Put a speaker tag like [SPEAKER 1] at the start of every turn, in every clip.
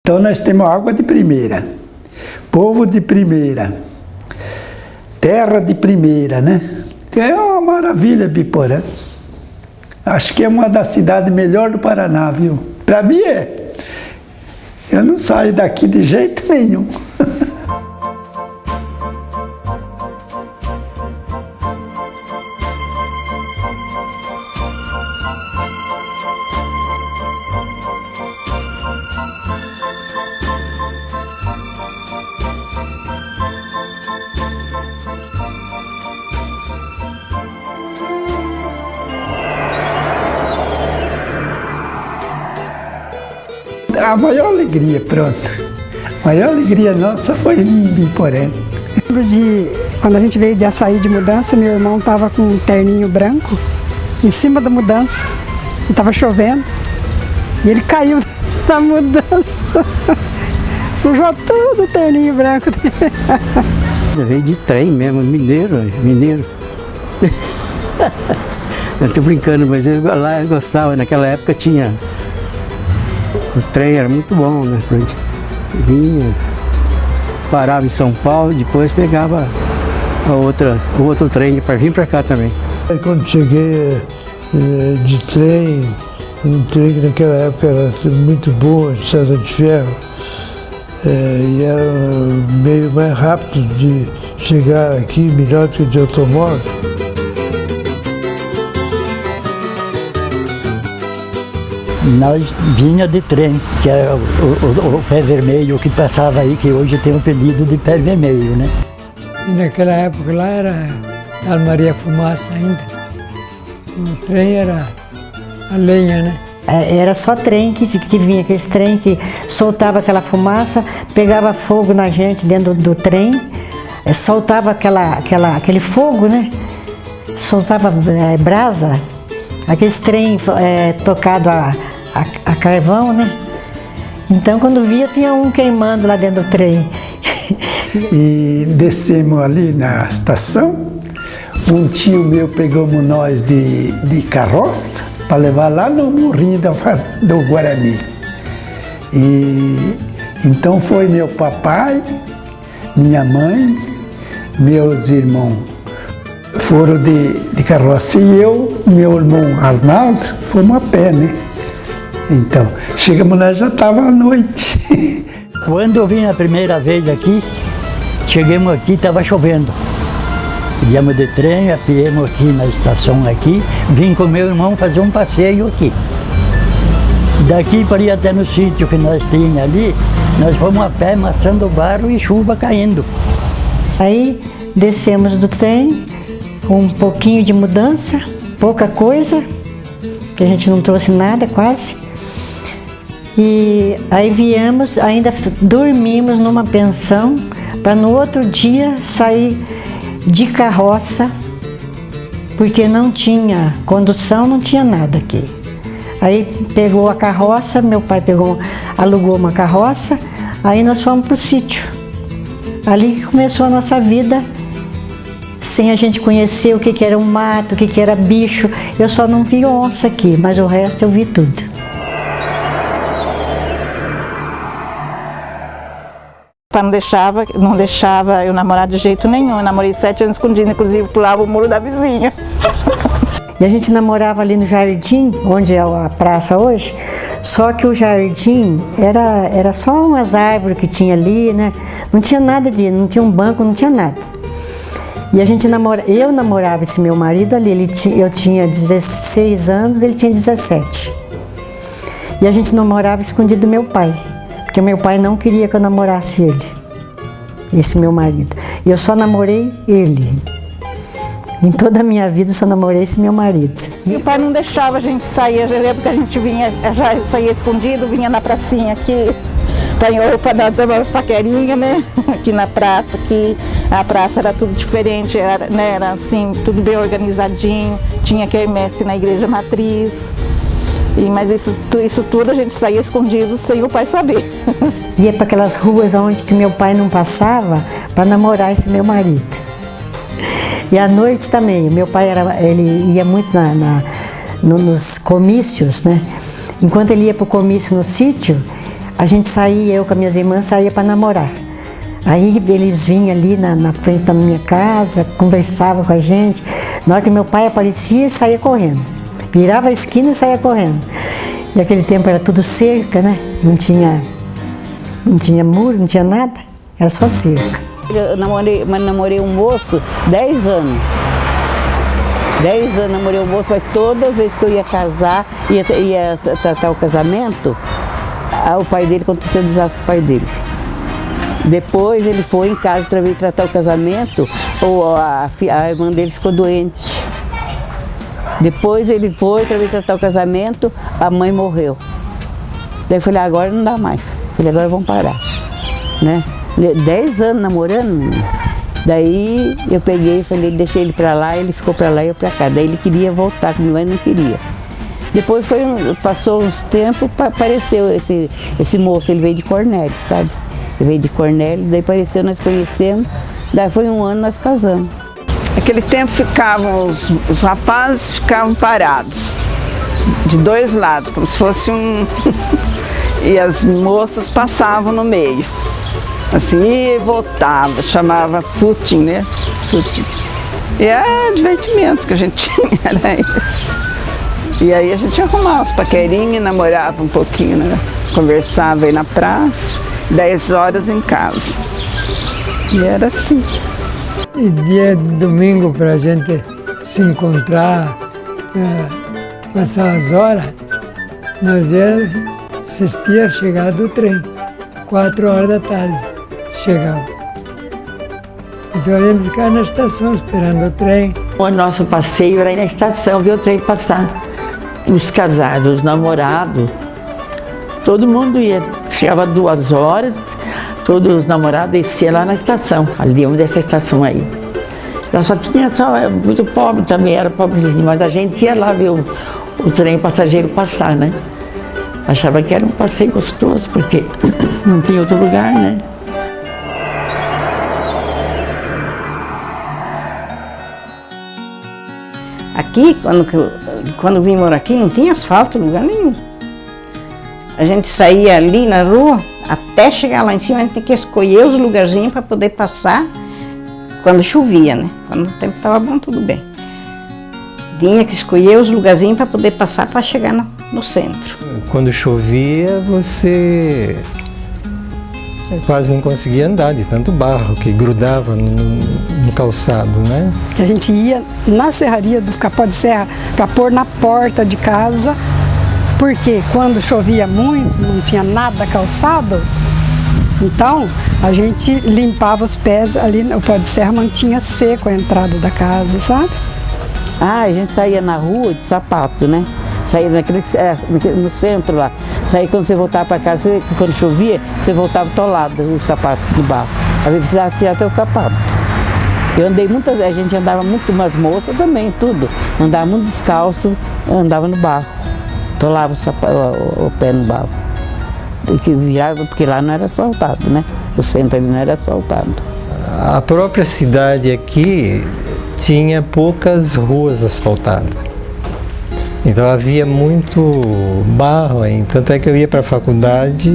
[SPEAKER 1] Então nós temos água de primeira, povo de primeira, terra de primeira, né? É uma maravilha Biporã. Acho que é uma das cidades melhores do Paraná, viu? Para mim é. Eu não saio daqui de jeito nenhum. A maior alegria, pronto. A maior alegria nossa foi em Biporã.
[SPEAKER 2] Lembro de quando a gente veio de Açaí de mudança, meu irmão estava com um terninho branco em cima da mudança e estava chovendo e ele caiu da mudança, sujou tudo o terninho branco.
[SPEAKER 3] Eu veio de trem mesmo, mineiro. Eu estou brincando, mas lá eu gostava, naquela época tinha. O trem era muito bom, né? A gente vinha, parava em São Paulo, depois pegava o outro trem para vir para cá também.
[SPEAKER 4] Quando cheguei de trem, um trem que naquela época era muito bom, estrada de ferro, e era um meio mais rápido de chegar aqui, melhor do que de automóvel.
[SPEAKER 5] Nós vinha de trem, que era o pé vermelho que passava aí, que hoje tem o apelido de pé vermelho, né?
[SPEAKER 2] E naquela época lá era Maria Fumaça ainda. O trem era a lenha, né?
[SPEAKER 6] Era só trem que vinha, aquele trem que soltava aquela fumaça, pegava fogo na gente dentro do trem, soltava aquele fogo, né? Soltava brasa, aqueles trem tocado a carvão, né? Então quando via tinha um queimando lá dentro do trem.
[SPEAKER 1] E descemos ali na estação, um tio meu pegamos nós de carroça para levar lá no morrinho do Guarani. E então foi meu papai, minha mãe, meus irmãos foram de carroça e eu, meu irmão Arnaldo, fomos a pé, né? Então, chegamos lá, já estava à noite.
[SPEAKER 5] Quando eu vim a primeira vez aqui, chegamos aqui, estava chovendo. Viemos de trem, apiemos aqui na estação aqui, vim com meu irmão fazer um passeio aqui. Daqui para ir até no sítio que nós tínhamos ali, nós fomos a pé, amassando barro e chuva caindo.
[SPEAKER 6] Aí descemos do trem, com um pouquinho de mudança, pouca coisa, que a gente não trouxe nada quase. E aí viemos, ainda dormimos numa pensão, para no outro dia sair de carroça, porque não tinha condução, não tinha nada aqui. Aí pegou a carroça, meu pai alugou uma carroça, aí nós fomos para o sítio. Ali começou a nossa vida, sem a gente conhecer o que era um mato, o que era bicho. Eu só não vi onça aqui, mas o resto eu vi tudo.
[SPEAKER 7] Pai não deixava eu namorar de jeito nenhum. Eu namorei 7 anos escondido, inclusive pulava o muro da vizinha.
[SPEAKER 6] E a gente namorava ali no jardim, onde é a praça hoje, só que o jardim era só umas árvores que tinha ali, né? Não tinha nada não tinha um banco, não tinha nada. E eu namorava esse meu marido ali, eu tinha 16 anos, ele tinha 17. E a gente namorava escondido do meu pai, porque meu pai não queria que eu namorasse ele, esse meu marido. E eu só namorei ele. Em toda a minha vida, eu só namorei esse meu marido.
[SPEAKER 7] E o pai não deixava a gente sair, eu lembro que a gente já saía escondido, vinha na pracinha aqui, para dar umas paquerinhas, né? Aqui na praça, aqui. A praça era tudo diferente, era assim, tudo bem organizadinho, tinha quermesse na igreja matriz. Mas isso tudo a gente saía escondido sem o pai saber.
[SPEAKER 6] Ia para aquelas ruas onde que meu pai não passava para namorar esse meu marido. E à noite também, meu pai ele ia muito nos comícios, né? Enquanto ele ia para o comício no sítio, a gente saía, eu com as minhas irmãs saía para namorar. Aí eles vinham ali na frente da minha casa, conversavam com a gente. Na hora que meu pai aparecia, saía correndo. Virava a esquina e saía correndo. E aquele tempo era tudo cerca, né? Não tinha muro, não tinha nada, era só cerca.
[SPEAKER 8] Eu namorei um moço 10 anos. 10 anos namorei um moço, mas toda vez que eu ia casar, ia tratar o casamento, o pai dele aconteceu um desastre com o pai dele. Depois ele foi em casa para vir tratar o casamento, a irmã dele ficou doente. Depois ele foi para vir tratar o casamento, a mãe morreu. Daí eu falei, agora não dá mais. Falei, agora vamos parar. Né? 10 anos namorando, daí eu peguei e falei, deixei ele para lá, ele ficou para lá e eu para cá. Daí ele queria voltar comigo, mas não queria. Depois passou uns tempos, apareceu esse moço, ele veio de Cornélio, sabe? Ele veio de Cornélio, daí apareceu, nós conhecemos, daí foi um ano nós casamos.
[SPEAKER 9] Naquele tempo ficavam, os rapazes ficavam parados, de dois lados, como se fosse um... e as moças passavam no meio. Assim, ia e voltava, chamava footing, né? Footing. E era divertimento que a gente tinha, era isso. E aí a gente arrumava os paquerinhos, namorava um pouquinho, né? Conversava aí na praça, 10 horas em casa. E era assim.
[SPEAKER 10] E dia de domingo para a gente se encontrar, passar as horas, nós íamos assistir a chegada do trem, 4 horas da tarde, chegava. Então a gente ficava na estação esperando o trem.
[SPEAKER 11] O nosso passeio era ir na estação, ver o trem passar. Os casados, os namorados, todo mundo ia, chegava 2 horas, todos os namorados desciam lá na estação, ali onde é essa estação aí. Ela só tinha, muito pobre também, era pobrezinho, mas a gente ia lá ver o trem passageiro passar, né? Achava que era um passeio gostoso, porque não tinha outro lugar, né?
[SPEAKER 6] Aqui, quando vim morar aqui, não tinha asfalto em lugar nenhum. A gente saía ali na rua, até chegar lá em cima, a gente tinha que escolher os lugarzinhos para poder passar quando chovia, né? Quando o tempo estava bom, tudo bem. Tinha que escolher os lugarzinhos para poder passar para chegar no centro.
[SPEAKER 12] Quando chovia, você quase não conseguia andar de tanto barro que grudava no calçado, né?
[SPEAKER 2] A gente ia na serraria buscar pó de serra para pôr na porta de casa, porque quando chovia muito, não tinha nada calçado, então a gente limpava os pés ali, o pó de serra mantinha seco a entrada da casa, sabe?
[SPEAKER 8] A gente saía na rua de sapato, né? Saía no centro lá. Saía quando você voltava para casa, quando chovia, você voltava atolado, o sapato de barro. Às vezes precisava tirar até o sapato. Eu andei muitas vezes, a gente andava muito, umas moças também, tudo. Andava muito descalço, andava no barro. Atolava o pé no barro. Que virava, porque lá não era asfaltado, né? O centro ali não era asfaltado.
[SPEAKER 12] A própria cidade aqui tinha poucas ruas asfaltadas. Então havia muito barro aí, tanto é que eu ia para a faculdade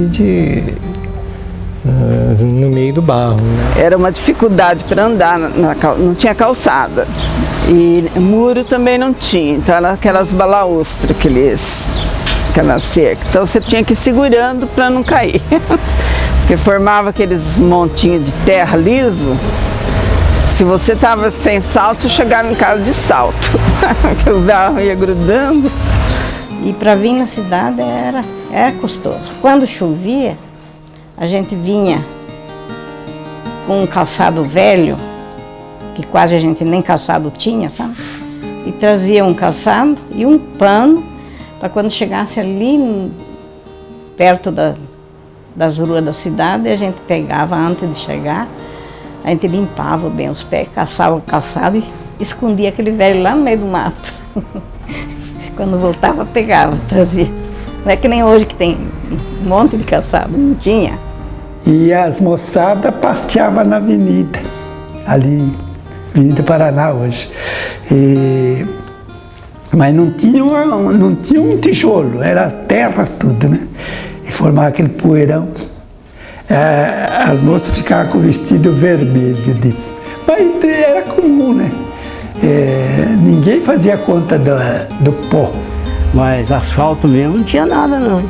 [SPEAKER 12] no meio do barro. Né?
[SPEAKER 9] Era uma dificuldade para andar, não tinha calçada. E muro também não tinha, então eram aquelas balaústras, aquela cerca. Então você tinha que ir segurando para não cair. Porque formava aqueles montinhos de terra liso. Se você estava sem salto, você chegava em casa de salto. Porque o barro ia grudando.
[SPEAKER 6] E para vir na cidade era custoso. Quando chovia, a gente vinha com um calçado velho, que quase a gente nem calçado tinha, sabe? E trazia um calçado e um pano para quando chegasse ali perto das ruas da cidade, a gente pegava antes de chegar. A gente limpava bem os pés, caçava o calçado e escondia aquele velho lá no meio do mato. Quando voltava, pegava, trazia. Não é que nem hoje que tem um monte de calçado, não tinha.
[SPEAKER 1] E as moçadas passeavam na avenida, ali, Avenida Paraná hoje. Mas não tinha um tijolo, era terra tudo, né? e formava aquele poeirão. As moças ficavam com o vestido vermelho, mas era comum, né? Ninguém fazia conta do pó.
[SPEAKER 3] Mas asfalto mesmo não tinha nada não.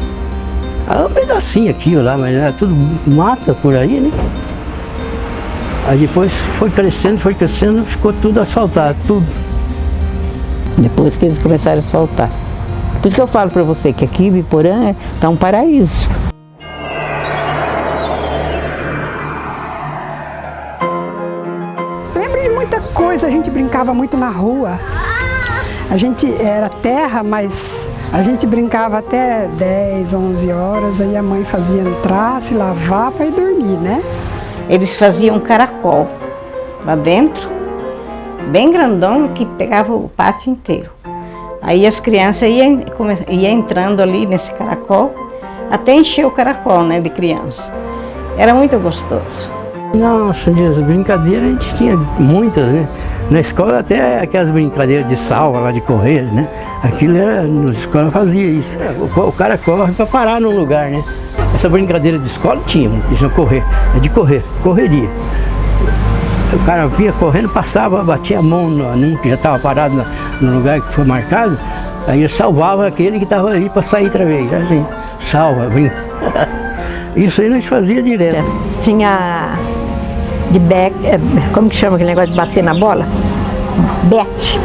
[SPEAKER 3] Era um pedacinho aqui ou lá, mas era tudo mata por aí, né? Aí depois foi crescendo, ficou tudo asfaltado, tudo.
[SPEAKER 8] Depois que eles começaram a asfaltar. Por isso que eu falo para você que aqui Ibiporã tá um paraíso.
[SPEAKER 2] Lembro de muita coisa, a gente brincava muito na rua. A gente era terra, mas a gente brincava até 10, 11 horas, aí a mãe fazia entrar, se lavar para ir dormir, né?
[SPEAKER 13] Eles faziam um caracol lá dentro, bem grandão, que pegava o pátio inteiro. Aí as crianças iam entrando ali nesse caracol, até encher o caracol, né, de criança. Era muito gostoso.
[SPEAKER 3] Nossa, as brincadeiras a gente tinha muitas, né? Na escola até aquelas brincadeiras de salva lá de correr, né? Aquilo era, na escola fazia isso. O cara corre para parar num lugar, né? Essa brincadeira de escola tinha correr, correria. O cara vinha correndo, passava, batia a mão num que já estava parado no lugar que foi marcado, aí eu salvava aquele que estava ali para sair outra vez, assim, salva, brinca. Isso aí nós fazia direto.
[SPEAKER 6] Tinha de como que chama aquele negócio de bater na bola? Bete.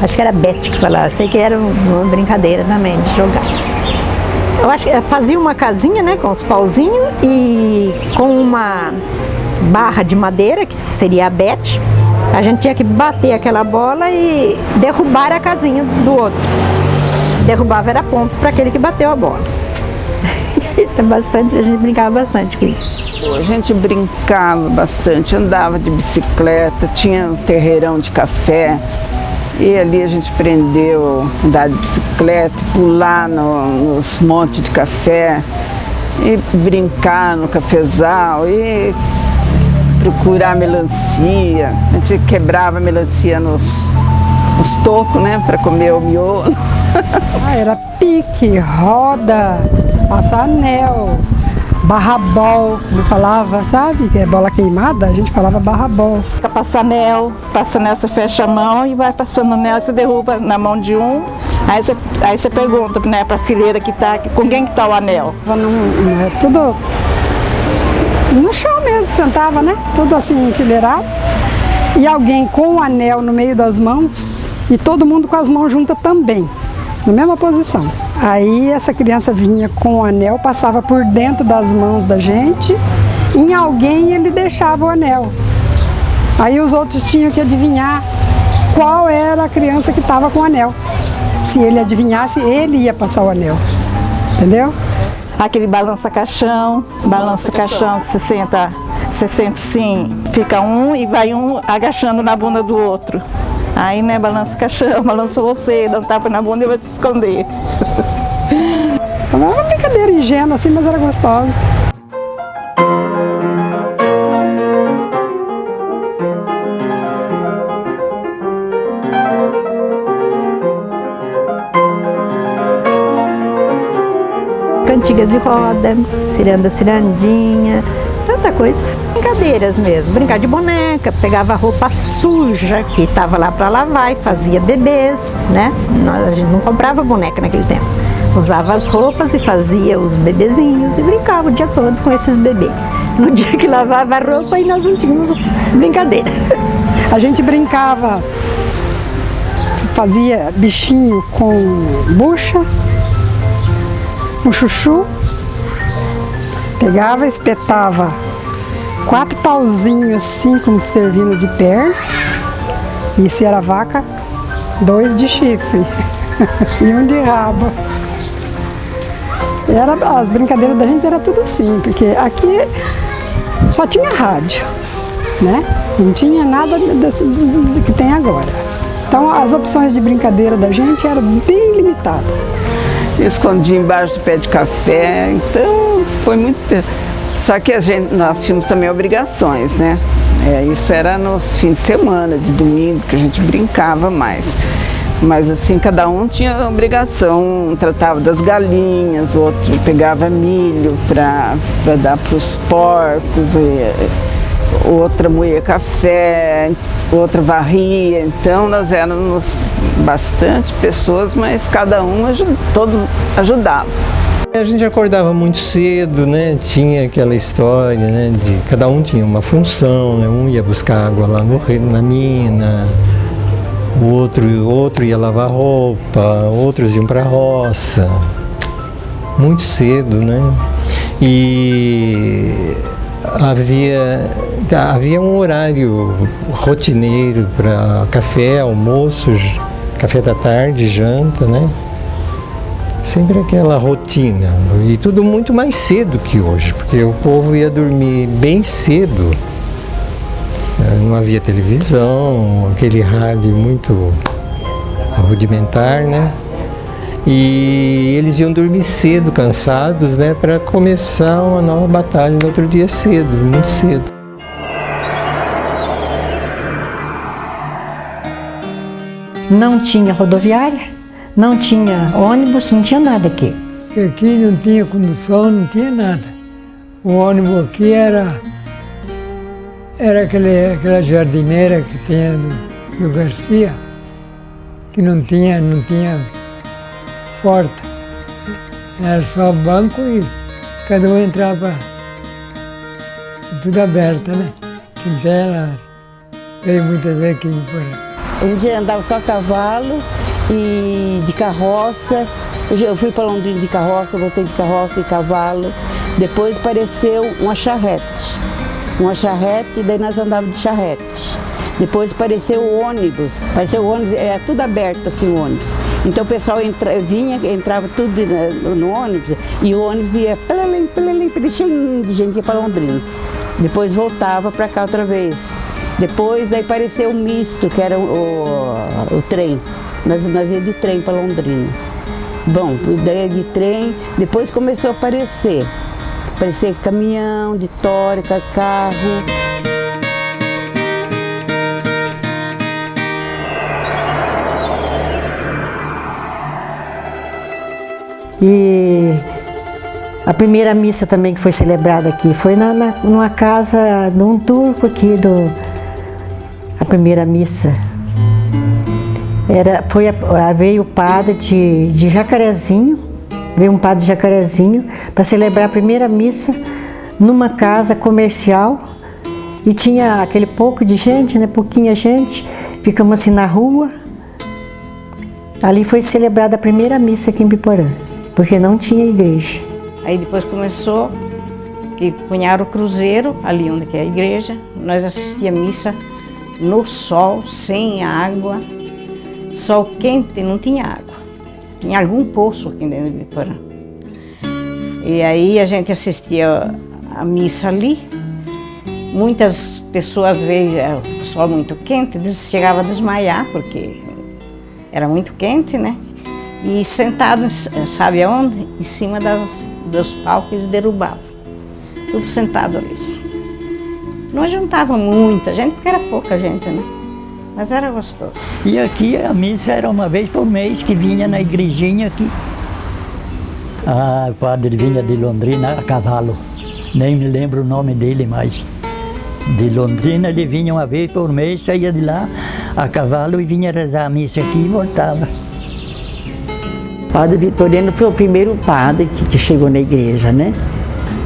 [SPEAKER 6] Acho que era bete que falava, sei que era uma brincadeira também de jogar. Eu acho que fazia uma casinha, né, com os pauzinhos e com uma barra de madeira, que seria a bete. A gente tinha que bater aquela bola e derrubar a casinha do outro. Se derrubava era ponto para aquele que bateu a bola. A gente brincava bastante com isso.
[SPEAKER 9] A gente brincava bastante, andava de bicicleta, tinha um terreirão de café. E ali a gente aprendeu a andar de bicicleta, pular nos montes de café, e brincar no cafezal, e procurar melancia. A gente quebrava a melancia nos tocos, né, para comer o miolo.
[SPEAKER 2] Era pique, roda, passar anel, barrabol, como falava, sabe? Que é bola queimada, a gente falava barrabol.
[SPEAKER 7] Passa anel, você fecha a mão e vai passando anel, você derruba na mão de um, aí você pergunta, né, para a fileira que tá, com quem que tá o anel?
[SPEAKER 2] Tudo no chão mesmo, sentava, né? Tudo assim enfileirado. E alguém com o anel no meio das mãos e todo mundo com as mãos juntas também, na mesma posição. Aí essa criança vinha com o anel, passava por dentro das mãos da gente, em alguém ele deixava o anel. Aí os outros tinham que adivinhar qual era a criança que estava com o anel. Se ele adivinhasse, ele ia passar o anel, entendeu?
[SPEAKER 7] Aquele balança-caixão que você senta assim, fica um e vai um agachando na bunda do outro. Aí, né, balança-caixão, balança você, dá um tapa na bunda e vai se esconder.
[SPEAKER 2] Era uma brincadeira ingênua assim, mas era gostosa.
[SPEAKER 6] Cantiga de roda, ciranda, cirandinha, tanta coisa. Brincadeiras mesmo, brincar de boneca, pegava roupa suja que estava lá para lavar e fazia bebês, né? A gente não comprava boneca naquele tempo. Usava as roupas e fazia os bebezinhos e brincava o dia todo com esses bebês. No dia que lavava a roupa e nós não tínhamos brincadeira.
[SPEAKER 2] A gente brincava, fazia bichinho com bucha, com chuchu, pegava, espetava 4 pauzinhos assim, como servindo de perna, e se era vaca, 2 de chifre e 1 de rabo. As brincadeiras da gente era tudo assim, porque aqui só tinha rádio, né? Não tinha nada do que tem agora. Então as opções de brincadeira da gente eram bem limitadas.
[SPEAKER 9] Escondia embaixo do pé de café, então foi muito... Só que nós tínhamos também obrigações, né? Isso era nos fins de semana, de domingo, que a gente brincava mais. Mas assim, cada um tinha obrigação, um tratava das galinhas, outro pegava milho para dar para os porcos, outra moía café, outra varria. Então nós éramos bastante pessoas, mas cada um, todos ajudavam.
[SPEAKER 12] A gente acordava muito cedo, né? Tinha aquela história, né? De cada um tinha uma função, né? Um ia buscar água lá no rio, na mina, o outro ia lavar roupa, outros iam para a roça, muito cedo, né? E havia um horário rotineiro para café, almoço, café da tarde, janta, né? Sempre aquela rotina, e tudo muito mais cedo que hoje, porque o povo ia dormir bem cedo, não havia televisão, aquele rádio muito rudimentar, né? E eles iam dormir cedo, cansados, né, para começar uma nova batalha no outro dia cedo, muito cedo.
[SPEAKER 6] Não tinha rodoviária. Não tinha ônibus, não tinha nada aqui.
[SPEAKER 10] Aqui não tinha condução, não tinha nada. O ônibus aqui era aquela jardineira que tinha do Garcia, que não tinha porta. Era só banco e cada um entrava tudo aberto, né? Então ela veio muitas vezes aqui em Porã.
[SPEAKER 8] A gente andava só a cavalo e de carroça. Eu fui para Londrina de carroça, voltei de carroça e cavalo. Depois apareceu uma charrete, daí nós andávamos de charrete. Depois apareceu o ônibus, era tudo aberto assim o ônibus. Então o pessoal entrava tudo no ônibus e o ônibus ia cheio de gente, ia para Londrina. Depois voltava para cá outra vez. Depois daí apareceu o misto, que era o trem. Nós íamos de trem para Londrina. Bom, daí de trem, depois começou a aparecer caminhão de tórica, carro.
[SPEAKER 6] E a primeira missa também que foi celebrada aqui foi numa casa de um turco aqui, a primeira missa. Veio o padre de Jacarezinho, veio um padre de Jacarezinho para celebrar a primeira missa numa casa comercial e tinha aquele pouco de gente, né, pouquinha gente, ficamos assim na rua. Ali foi celebrada a primeira missa aqui em Biporã, porque não tinha igreja.
[SPEAKER 13] Aí depois começou que punharam o cruzeiro ali onde que é a igreja, nós assistíamos a missa no sol, sem água. Sol quente, não tinha água. Tinha algum poço aqui dentro de Biporã. E aí a gente assistia a missa ali. Muitas pessoas, às vezes, o sol muito quente, chegavam a desmaiar, porque era muito quente, né? E sentados, sabe aonde? Em cima dos palcos eles derrubavam. Tudo sentado ali. Não juntava muita gente, porque era pouca gente, né? Mas era gostoso.
[SPEAKER 5] E aqui a missa era uma vez por mês que vinha na igrejinha aqui. O padre vinha de Londrina a cavalo. Nem me lembro o nome dele, mas de Londrina ele vinha uma vez por mês, saía de lá a cavalo e vinha rezar a missa aqui e voltava.
[SPEAKER 11] O padre Vitorino foi o primeiro padre que chegou na igreja, né?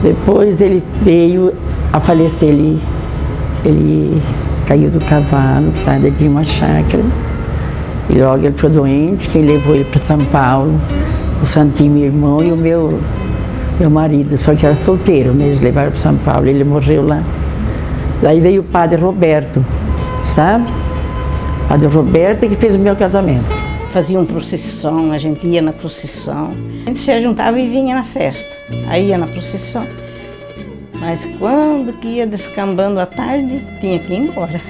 [SPEAKER 11] Depois ele veio a falecer, ele caiu do cavalo, ele tinha uma chácara. E logo ele ficou doente, quem levou ele para São Paulo, o Santinho, meu irmão, e o meu marido, só que era solteiro, né? Eles levaram para São Paulo, ele morreu lá. Daí veio o padre Roberto, sabe? O padre Roberto que fez o meu casamento.
[SPEAKER 13] Faziam procissão, a gente ia na procissão. A gente se juntava e vinha na festa, aí ia na procissão. Mas quando que ia descambando à tarde, tinha que ir embora.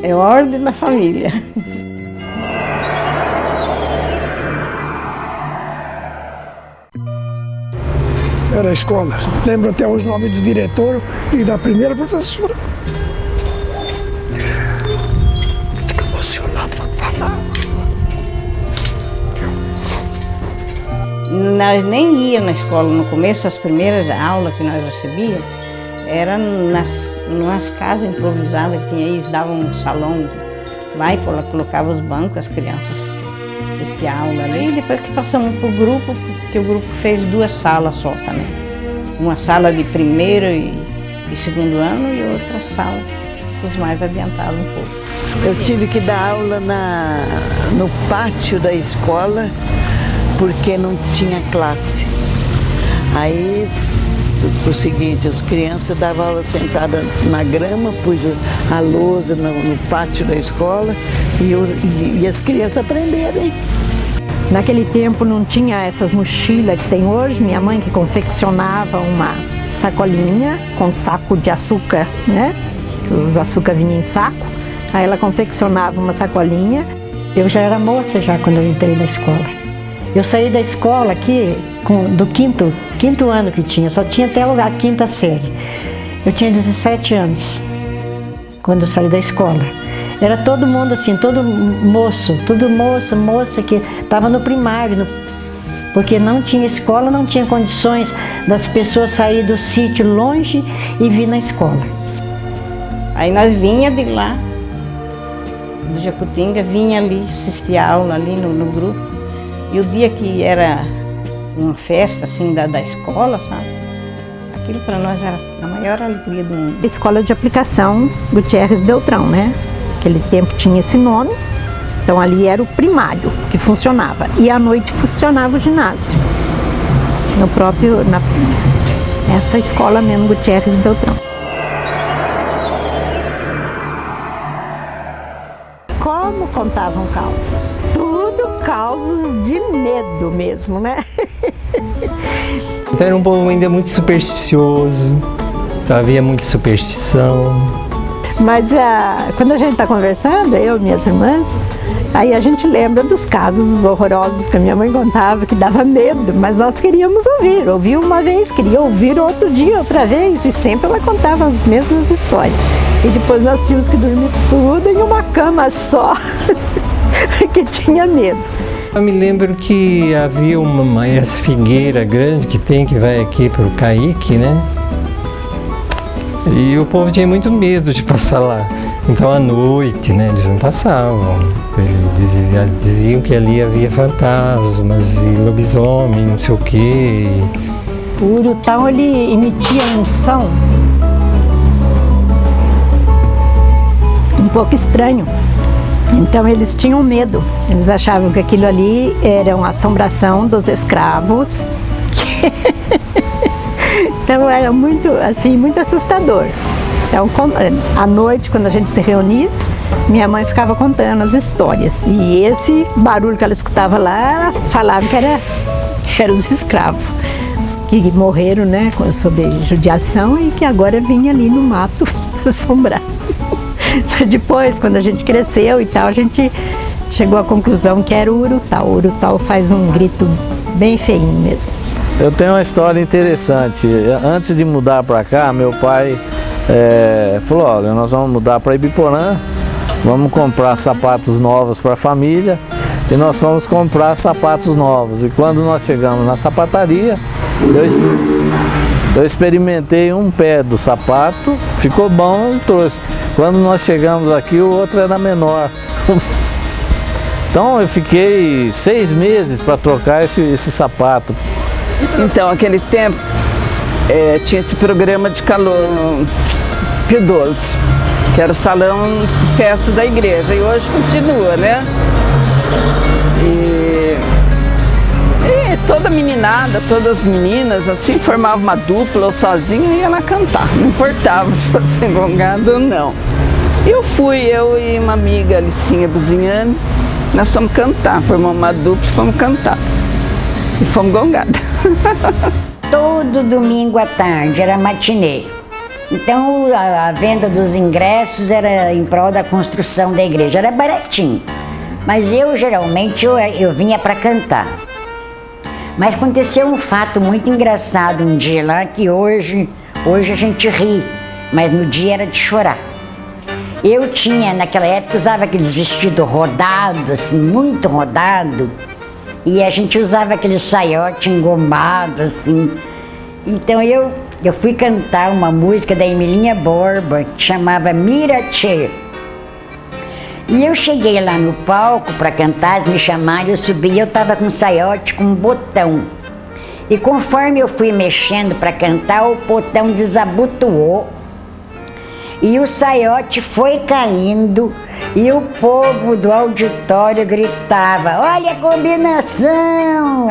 [SPEAKER 13] É ordem da família.
[SPEAKER 1] Era a escola. Lembro até os nomes do diretor e da primeira professora. Fico emocionado para falar.
[SPEAKER 13] nós nem ia na escola no começo, as primeiras aulas que nós recebíamos eram nas casas improvisadas que tinha aí, eles davam um salão lá e colocava os bancos, as crianças assistiam a aula ali. E depois que passamos para o grupo, que o grupo fez 2 salas só também. Uma sala de primeiro e segundo ano e outra sala os mais adiantados um pouco.
[SPEAKER 14] Eu tive que dar aula no pátio da escola porque não tinha classe. Aí, o seguinte, as crianças davam aula sentada na grama, pus a lousa no pátio da escola e as crianças aprenderem.
[SPEAKER 6] Naquele tempo não tinha essas mochilas que tem hoje. Minha mãe que confeccionava uma sacolinha com saco de açúcar, né? Os açúcar vinham em saco. Aí ela confeccionava uma sacolinha. Eu já era moça já quando eu entrei na escola. Eu saí da escola aqui do quinto ano que tinha, só tinha até a 5ª série. Eu tinha 17 anos quando eu saí da escola. Era todo mundo assim, todo moça que estava no primário, porque não tinha escola, não tinha condições das pessoas sair do sítio longe e vir na escola.
[SPEAKER 13] Aí nós vinha de lá, do Jacutinga, vinha ali assistir a aula ali no grupo. E o dia que era uma festa assim da escola, sabe? Aquilo para nós era a maior alegria do mundo.
[SPEAKER 6] Escola de Aplicação Gutierrez Beltrão, né? Naquele tempo tinha esse nome, então ali era o primário que funcionava. E à noite funcionava o ginásio. Essa escola mesmo, Gutierrez Beltrão. Como contavam causas? Tudo causos de medo mesmo, né?
[SPEAKER 12] Então era um povo ainda muito supersticioso, então havia muita superstição.
[SPEAKER 6] Mas quando a gente está conversando, eu e minhas irmãs, aí a gente lembra dos casos horrorosos que a minha mãe contava, que dava medo, mas nós queríamos ouvir uma vez, queria ouvir outro dia, outra vez, e sempre ela contava as mesmas histórias. E depois nós tínhamos que dormir tudo em uma cama só, porque tinha medo.
[SPEAKER 12] Eu me lembro que havia essa figueira grande que vai aqui para o Caique, né? E o povo tinha muito medo de passar lá. Então à noite, né, eles não passavam. Eles diziam que ali havia fantasmas e lobisomem, não sei o quê.
[SPEAKER 6] O Urutau, ele emitia um som um pouco estranho. Então eles tinham medo. Eles achavam que aquilo ali era uma assombração dos escravos. Então era muito assustador. Então à noite, quando a gente se reunia, minha mãe ficava contando as histórias. E esse barulho que ela escutava lá, ela falava que eram os escravos que morreram, né, sob judiação e que agora vinha ali no mato assombrar. Depois, quando a gente cresceu e tal, a gente chegou à conclusão que era o Urutau. O Urutau faz um grito bem feinho mesmo.
[SPEAKER 15] Eu tenho uma história interessante. Antes de mudar para cá, meu pai falou: olha, nós vamos mudar para Ibiporã, vamos comprar sapatos novos para a família, e nós fomos comprar sapatos novos. E quando nós chegamos na sapataria, eu experimentei um pé do sapato, ficou bom, eu trouxe. Quando nós chegamos aqui, o outro era menor. Então eu fiquei 6 meses para trocar esse sapato.
[SPEAKER 9] Então, aquele tempo, tinha esse programa de calor no Pio XII, que era o salão de festa da igreja, e hoje continua, né? E toda meninada, todas as meninas, assim, formavam uma dupla ou sozinha e ia lá cantar, não importava se fosse gongado ou não. Eu e uma amiga, Alicinha Buzinhani, nós fomos cantar, formamos uma dupla e fomos cantar. E fomos gongadas.
[SPEAKER 16] Todo domingo à tarde era matinê. Então a venda dos ingressos era em prol da construção da igreja, era baratinho. Mas geralmente eu vinha para cantar. Mas aconteceu um fato muito engraçado um dia lá, que hoje a gente ri, mas no dia era de chorar. Eu tinha, naquela época, usava aqueles vestidos rodados, assim, muito rodado. E a gente usava aquele saiote engomado, assim. Então eu fui cantar uma música da Emilinha Borba, que chamava Miratê. E eu cheguei lá no palco para cantar, eles me chamaram, eu subi e eu tava com um saiote com um botão. E conforme eu fui mexendo para cantar, o botão desabotoou. E o saiote foi caindo e o povo do auditório gritava: olha a combinação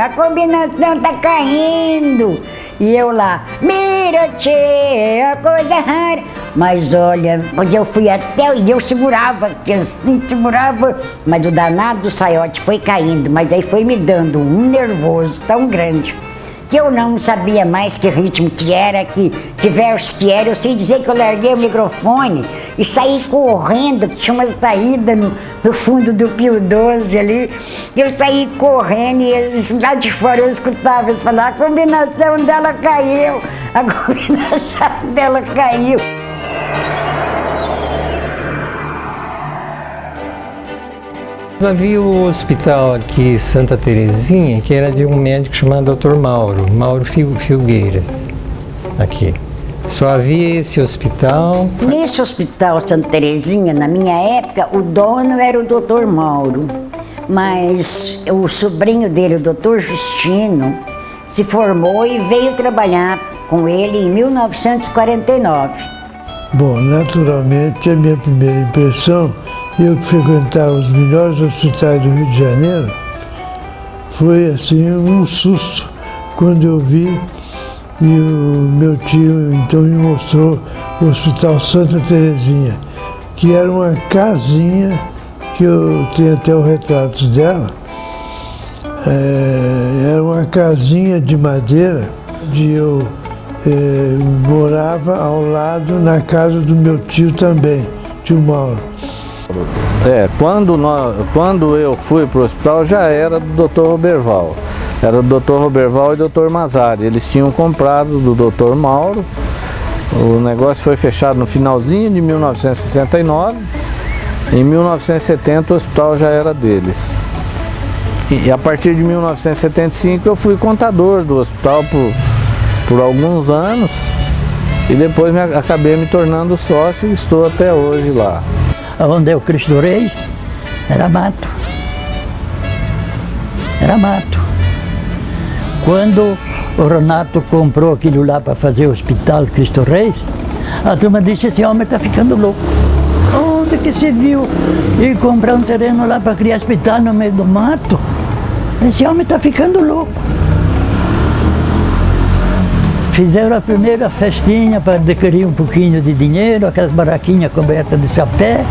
[SPEAKER 16] tá caindo. E eu lá, Miratê, é a coisa rara. Mas olha, onde eu fui até, e eu segurava, mas o danado do saiote foi caindo, mas aí foi me dando um nervoso tão grande, que eu não sabia mais que ritmo que era, que verso que era. Eu sei dizer que eu larguei o microfone e saí correndo, que tinha uma saída no fundo do Pio 12 ali. Eu saí correndo e eles lá de fora eu escutava eles falar: a combinação dela caiu, a combinação dela caiu.
[SPEAKER 12] Havia o hospital aqui, Santa Terezinha, que era de um médico chamado Dr. Mauro Filgueiras, aqui. Só havia esse hospital.
[SPEAKER 16] Nesse hospital Santa Terezinha, na minha época, o dono era o Dr. Mauro, mas o sobrinho dele, o Dr. Justino, se formou e veio trabalhar com ele em 1949.
[SPEAKER 4] Bom, naturalmente, a minha primeira impressão, eu que frequentava os melhores hospitais do Rio de Janeiro, foi assim um susto quando eu vi e o meu tio então me mostrou o Hospital Santa Terezinha, que era uma casinha, que eu tenho até o retrato dela, era uma casinha de madeira, onde eu morava ao lado na casa do meu tio também, tio Mauro.
[SPEAKER 15] Quando eu fui para o hospital já era do Dr. Roberval. Era do Dr. Roberval e do Dr. Mazari. Eles tinham comprado do Dr. Mauro. O negócio foi fechado no finalzinho de 1969. Em 1970 o hospital já era deles. E a partir de 1975 eu fui contador do hospital por alguns anos. E depois acabei me tornando sócio e estou até hoje lá.
[SPEAKER 5] Onde é o Cristo Reis, era mato. Era mato. Quando o Renato comprou aquilo lá para fazer o Hospital Cristo Reis, a turma disse: esse homem está ficando louco. Onde que se viu ir comprar um terreno lá para criar hospital no meio do mato? Esse homem está ficando louco. Fizeram a primeira festinha para adquirir um pouquinho de dinheiro, aquelas barraquinhas cobertas de sapé,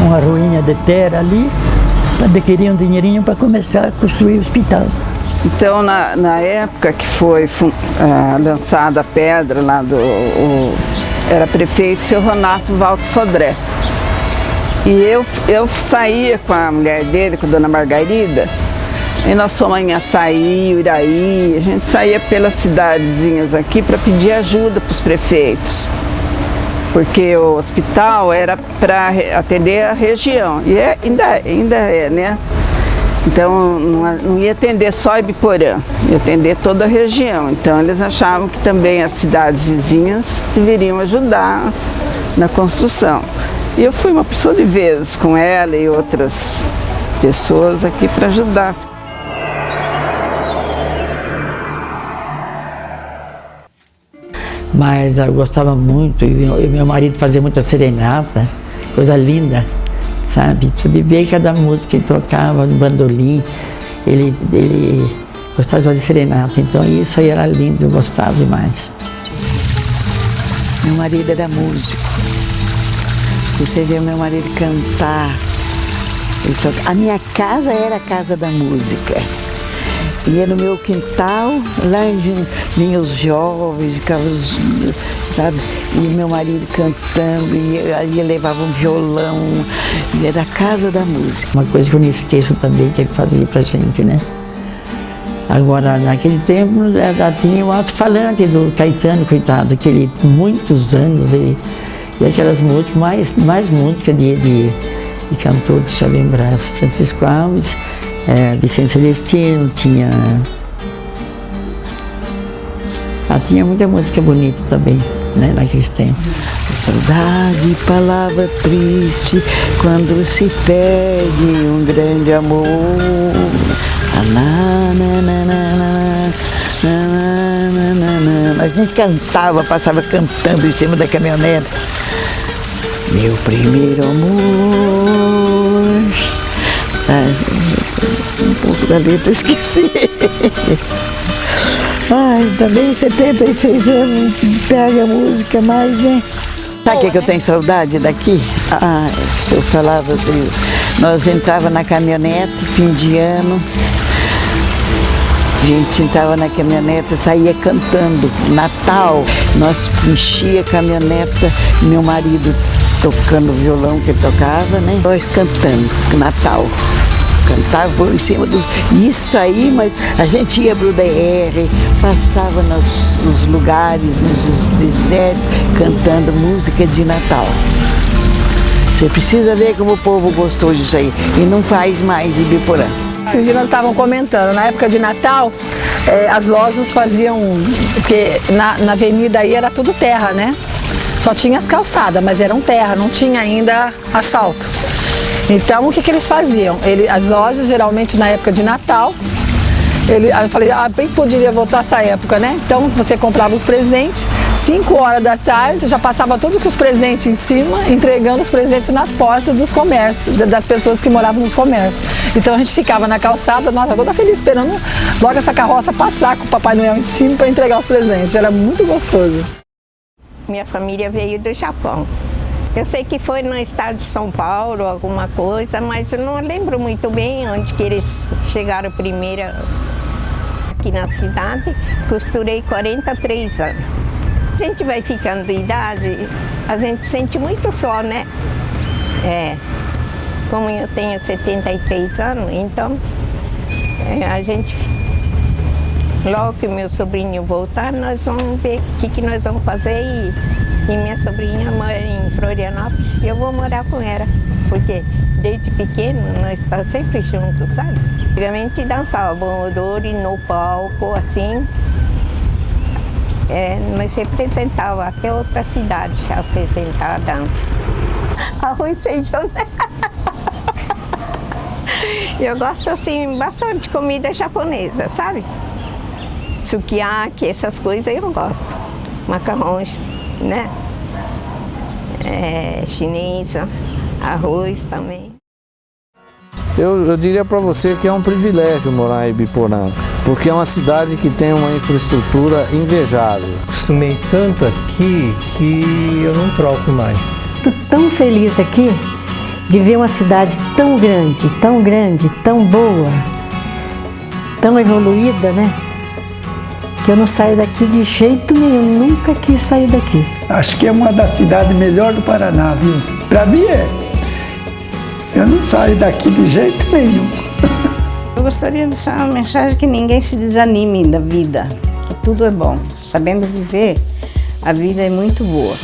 [SPEAKER 5] uma ruinha de terra ali, para adquirir um dinheirinho para começar a construir o hospital.
[SPEAKER 9] Então, na época que foi lançada a pedra lá era prefeito o seu Renato Valdo Sodré. E eu saía com a mulher dele, com a dona Margarida, e nós fomos em Açaí, Uraí, a gente saía pelas cidadezinhas aqui para pedir ajuda para os prefeitos. Porque o hospital era para atender a região, e ainda é, né? Então não ia atender só Ibiporã, ia atender toda a região. Então eles achavam que também as cidades vizinhas deveriam ajudar na construção. E eu fui uma pessoa de vezes com ela e outras pessoas aqui para ajudar.
[SPEAKER 11] Mas eu gostava muito, e meu marido fazia muita serenata, coisa linda, sabe? Você ver cada música que ele tocava no bandolim, ele gostava de fazer serenata, então isso aí era lindo, eu gostava demais.
[SPEAKER 14] Meu marido era músico, você vê meu marido cantar, a minha casa era a casa da música. Ia no meu quintal, lá vinham os jovens, sabe? E meu marido cantando, e aí levava um violão, e era a casa da música.
[SPEAKER 11] Uma coisa que eu não esqueço também, que ele fazia pra gente, né? Agora, naquele tempo, já tinha o alto-falante do Caetano, coitado, que ele, muitos anos, e aquelas músicas, mais música de cantor, deixa eu lembrar, Francisco Alves, Vicente Celestino, tinha muita música bonita também, né, naqueles tempos.
[SPEAKER 14] Saudade, palavra triste, quando se perde um grande amor. A gente cantava, passava cantando em cima da caminhonete. Meu primeiro amor. Um pouco da letra eu esqueci. Ai, também 76 anos, pega a música mais, né? Sabe o que eu tenho saudade daqui? Se eu falava assim, nós entrava na caminhonete, fim de ano, a gente entrava na caminhonete, saía cantando. Natal, nós enchia a caminhonete, meu marido tocando o violão que ele tocava, né? Nós cantando, Natal. Cantava por em cima dos... Isso aí, mas a gente ia pro DR, passava nos lugares, nos desertos, cantando música de Natal. Você precisa ver como o povo gostou disso aí. E não faz mais em Ibiporã.
[SPEAKER 17] Esses dias nós estavam comentando, na época de Natal, as lojas faziam... Porque na avenida aí era tudo terra, né? Só tinha as calçadas, mas eram terra, não tinha ainda asfalto. Então, o que eles faziam? As lojas, geralmente na época de Natal, eu falei, bem que poderia voltar essa época, né? Então, você comprava os presentes, 5 horas da tarde, você já passava todos os presentes em cima, entregando os presentes nas portas dos comércios, das pessoas que moravam nos comércios. Então, a gente ficava na calçada, nossa, toda feliz, esperando logo essa carroça passar com o Papai Noel em cima para entregar os presentes. Era muito gostoso.
[SPEAKER 18] Minha família veio do Japão. Eu sei que foi no estado de São Paulo, alguma coisa, mas eu não lembro muito bem onde que eles chegaram primeiro aqui na cidade. Costurei 43 anos. A gente vai ficando de idade, a gente sente muito só, né? Como eu tenho 73 anos, então a gente... Logo que meu sobrinho voltar, nós vamos ver o que nós vamos fazer. E minha sobrinha mora em Florianópolis e eu vou morar com ela. Porque desde pequeno nós estamos sempre juntos, sabe? Antigamente dançava bomodori no palco, assim. Nós representava até outra cidade, apresentar a dança. Arroz, feijão, né? Eu gosto, assim, bastante de comida japonesa, sabe? Sukiyaki, essas coisas eu gosto. Macarrões, né? Chinesa, arroz também.
[SPEAKER 15] Eu diria para você que é um privilégio morar em Ibiporã, porque é uma cidade que tem uma infraestrutura invejável.
[SPEAKER 12] Acostumei tanto aqui que eu não troco mais.
[SPEAKER 6] Estou tão feliz aqui de ver uma cidade tão grande, tão boa, tão evoluída, né? Que eu não saio daqui de jeito nenhum, nunca quis sair daqui.
[SPEAKER 1] Acho que é uma das cidades melhores do Paraná, viu? Para mim é. Eu não saio daqui de jeito nenhum.
[SPEAKER 13] Eu gostaria de deixar uma mensagem que ninguém se desanime da vida, que tudo é bom. Sabendo viver, a vida é muito boa.